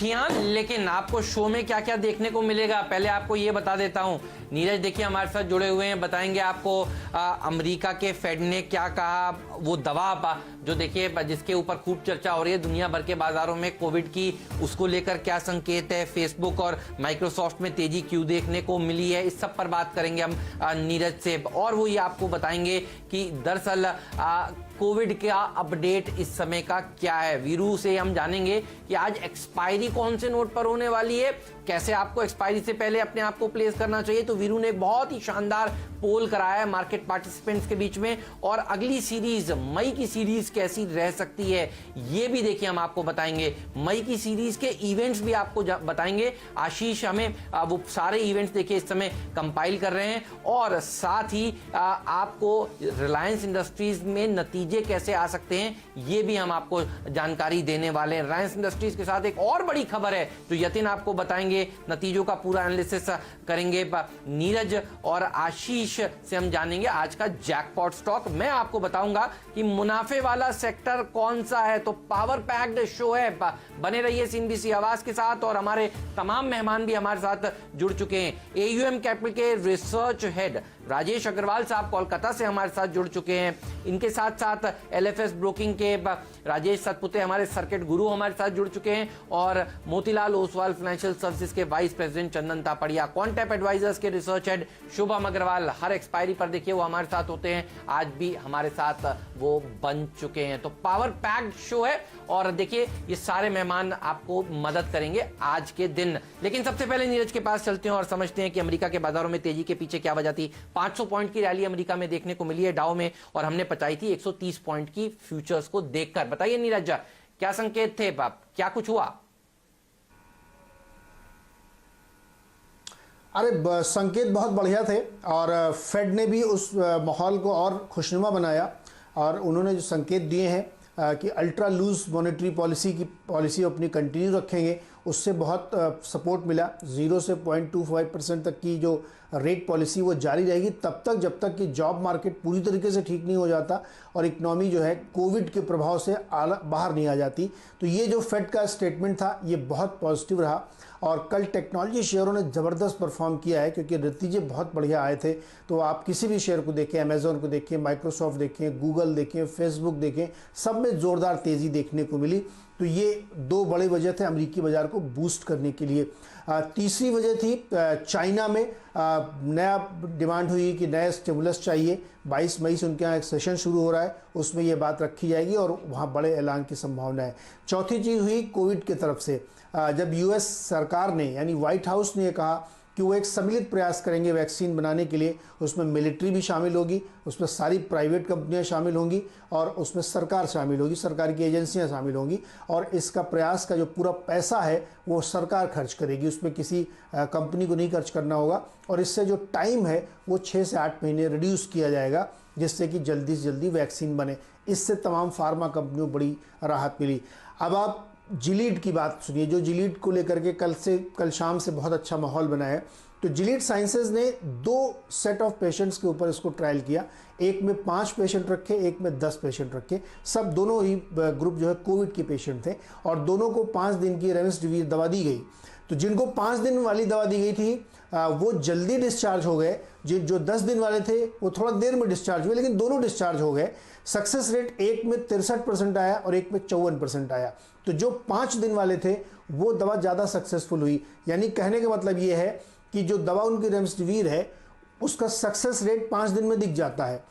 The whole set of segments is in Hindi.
लेकिन आपको शो में क्या क्या देखने को मिलेगा पहले आपको ये बता देता हूं। नीरज देखिए हमारे साथ जुड़े हुए हैं, बताएंगे आपको अमेरिका के फेड ने क्या कहा, वो दवा जो देखिए जिसके ऊपर खूब चर्चा हो रही है दुनिया भर के बाजारों में कोविड की, उसको लेकर क्या संकेत है, फेसबुक और माइक्रोसॉफ्ट में तेजी क्यों देखने को मिली है, इस सब पर बात करेंगे हम नीरज से। और वो ये आपको बताएंगे कि दरअसल कोविड का अपडेट इस समय का क्या है। वीरू से हम जानेंगे कि आज एक्सपायरी कौन से नोट पर होने वाली है, कैसे आपको एक्सपायरी से पहले अपने आप को प्लेस करना चाहिए। तो वीरू ने बहुत ही शानदार पोल कराया है मार्केट पार्टिसिपेंट्स के बीच में, और अगली सीरीज मई की सीरीज कैसी रह सकती है ये भी देखिए हम आपको बताएंगे। मई की सीरीज के इवेंट्स भी आपको बताएंगे। आशीष हमें वो सारे इवेंट्स देखिए इस समय कंपाइल कर रहे हैं, और साथ ही आपको रिलायंस इंडस्ट्रीज में नतीजे कैसे आ सकते हैं ये भी हम आपको जानकारी देने वाले हैं। रिलायंस इंडस्ट्रीज के साथ एक और बड़ी खबर है जो यतिन आपको बताएंगे, नतीजों का पूरा एनालिसिस करेंगे। नीरज और आशीष से हम जानेंगे आज का जैकपॉट स्टॉक। मैं आपको बताऊंगा कि मुनाफे वाला सेक्टर कौन सा है। तो पावर पैक्ड शो है, बने रहिए सीएनबीसी आवाज के साथ, और हमारे तमाम मेहमान भी हमारे साथ जुड़ चुके हैं। एयूएम कैपिटल के रिसर्च हेड राजेश अग्रवाल साहब कोलकाता से हमारे साथ जुड़ चुके हैं। इनके साथ साथ एलएफएस ब्रोकिंग के राजेश सतपुते हमारे सर्किट गुरु हमारे साथ जुड़ चुके हैं, और मोतीलाल ओसवाल फाइनेंशियल सर्विसेज के वाइस प्रेसिडेंट चंदन तापड़िया, क्वांटैप एडवाइजर्स के रिसर्च हेड शुभम अग्रवाल, हर एक्सपायरी पर देखिए वो हमारे साथ होते हैं, आज भी हमारे साथ वो बन चुके हैं। तो पावर पैक्ड शो है, और देखिए ये सारे मेहमान आपको मदद करेंगे आज के दिन। लेकिन सबसे पहले नीरज के पास चलते हैं और समझते हैं कि अमेरिका के बाजारों में तेजी के पीछे क्या वजह थी। 500 पॉइंट की रैली अमेरिका में देखने को मिली है डाउ में, और हमने पचाई थी 130 पॉइंट की फ्यूचर्स को देखकर। बताइए नीरज क्या संकेत थे, क्या कुछ हुआ? अरे संकेत बहुत बढ़िया थे, और फेड ने भी उस माहौल को और खुशनुमा बनाया, और उन्होंने जो संकेत दिए हैं कि अल्ट्रा लूज मॉनेटरी पॉलिसी अपनी कंटिन्यू रखेंगे, उससे बहुत सपोर्ट मिला। 0 से 0.25% तक की जो रेट पॉलिसी वो जारी रहेगी तब तक जब तक कि जॉब मार्केट पूरी तरीके से ठीक नहीं हो जाता और इकनॉमी जो है कोविड के प्रभाव से बाहर नहीं आ जाती। तो ये जो फेड का स्टेटमेंट था ये बहुत पॉजिटिव रहा, और कल टेक्नोलॉजी शेयरों ने ज़बरदस्त परफॉर्म किया है क्योंकि नतीजे बहुत बढ़िया आए थे। तो आप किसी भी शेयर को देखें, अमेजोन को देखें, माइक्रोसॉफ्ट देखें, गूगल देखें, फेसबुक देखें, सब में ज़ोरदार तेज़ी देखने को मिली। तो ये दो बड़े वजह थे अमेरिकी बाज़ार को बूस्ट करने के लिए। तीसरी वजह थी चाइना में नया डिमांड हुई कि नया स्टिमुलस चाहिए। 22 मई से उनके यहाँ एक सेशन शुरू हो रहा है, उसमें ये बात रखी जाएगी और वहाँ बड़े ऐलान की संभावना है। चौथी चीज़ हुई कोविड की तरफ से, जब यूएस सरकार ने यानी व्हाइट हाउस ने कहा कि वो एक सम्मिलित प्रयास करेंगे वैक्सीन बनाने के लिए, उसमें मिलिट्री भी शामिल होगी, उसमें सारी प्राइवेट कंपनियां शामिल होंगी, और उसमें सरकार शामिल होगी, सरकार की एजेंसियां शामिल होंगी, और इसका प्रयास का जो पूरा पैसा है वो सरकार खर्च करेगी, उसमें किसी कंपनी को नहीं खर्च करना होगा। और इससे जो टाइम है वो 6 से 8 महीने रिड्यूस किया जाएगा, जिससे कि जल्दी से जल्दी वैक्सीन बने। इससे तमाम फार्मा कंपनियों को बड़ी राहत मिली। अब आप जिलीड की बात सुनिए, जो जिलीड को लेकर के कल शाम से बहुत अच्छा माहौल बना है। तो जिलीड साइंसेज ने 2 सेट ऑफ पेशेंट्स के ऊपर इसको ट्रायल किया, एक में 5 पेशेंट रखे, एक में 10 पेशेंट रखे। सब दोनों ही ग्रुप जो है कोविड के पेशेंट थे, और दोनों को 5 दिन की रेमडेसिविर दवा दी गई। तो जिनको 5 दिन वाली दवा दी गई थी वो जल्दी डिस्चार्ज हो गए, जो 10 दिन वाले थे वो थोड़ा देर में डिस्चार्ज हुए, लेकिन दोनों डिस्चार्ज हो गए। सक्सेस रेट एक में 63% आया और एक में 54% आया। तो जो 5 दिन वाले थे वो दवा ज़्यादा सक्सेसफुल हुई। यानी कहने का मतलब ये है कि जो दवा उनकी रेमडेसिविर है उसका सक्सेस रेट 5 दिन में दिख जाता है।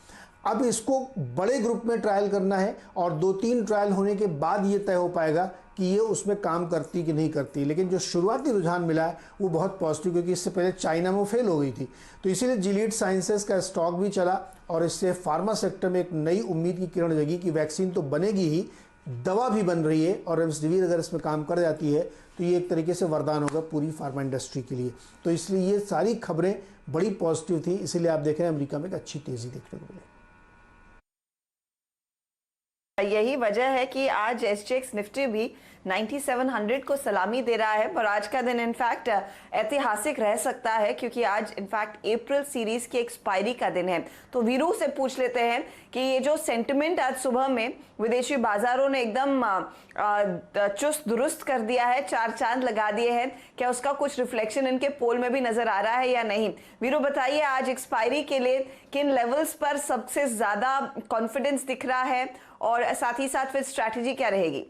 अब इसको बड़े ग्रुप में ट्रायल करना है, और 2-3 ट्रायल होने के बाद ये तय हो पाएगा कि ये उसमें काम करती कि नहीं करती। लेकिन जो शुरुआती रुझान मिला है वो बहुत पॉजिटिव, क्योंकि इससे पहले चाइना में फेल हो गई थी। तो इसीलिए जिलीड साइंसेस का स्टॉक भी चला, और इससे फार्मा सेक्टर में एक नई उम्मीद की किरण जगी कि वैक्सीन तो बनेगी ही, दवा भी बन रही है, और रेमडेसिविर अगर इसमें काम कर जाती है तो ये एक तरीके से वरदान होगा पूरी फार्मा इंडस्ट्री के लिए। तो इसलिए ये सारी खबरें बड़ी पॉजिटिव थी, इसीलिए आप देख रहे हैं अमेरिका में एक अच्छी तेजी देखने को मिली। यही वजह है कि आज एसजीएक्स निफ्टी भी 9700 को सलामी दे रहा है। पर आज का दिन इनफैक्ट ऐतिहासिक रह सकता है क्योंकि आज इनफैक्ट अप्रैल सीरीज की एक्सपायरी का दिन है। तो वीरू से पूछ लेते हैं कि ये जो सेंटिमेंट आज सुबह में विदेशी बाजारों ने एकदम चुस्त दुरुस्त कर दिया है, चार चांद लगा दिए हैं, क्या उसका कुछ रिफ्लेक्शन इनके पोल में भी नजर आ रहा है या नहीं? वीरू बताइए, आज एक्सपायरी के लिए किन लेवल्स पर सबसे ज्यादा कॉन्फिडेंस दिख रहा है और साथ ही साथ फिर स्ट्रैटेजी क्या रहेगी?